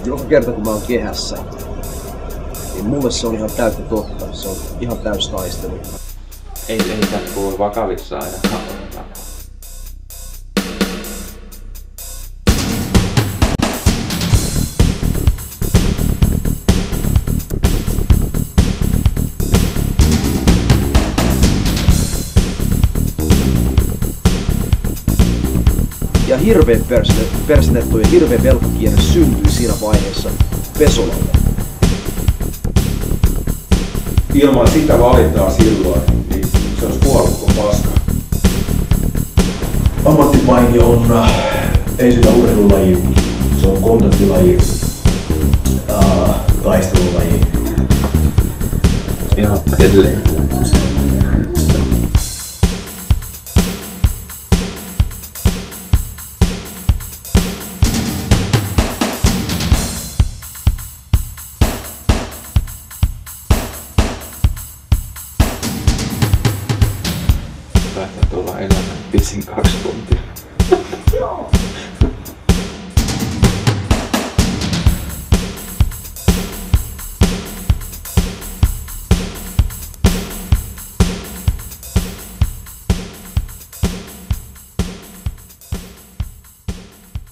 joka kerta kun mä oon kehässä, niin mulle se on ihan täyttä totta. Se on ihan täys taistelu. Ei tästä voi vakavissaan aina aloittaa. Ja hirveen persinettu ja hirveen velkakierre syntyi siinä vaiheessa Pesolalle. Ilman sitä valintaa silloin, niin se olisi kuollut kuin paska. Ammattipaini on ei sitä urheilulaji, se on kontaktilaji, taistelulaji. Ihan edelleen. Taitaa tulla elämän pisin 2 tuntia.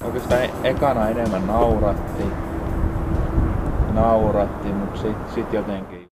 Oikeastaan ekana enemmän nauratti, mut sit jotenkin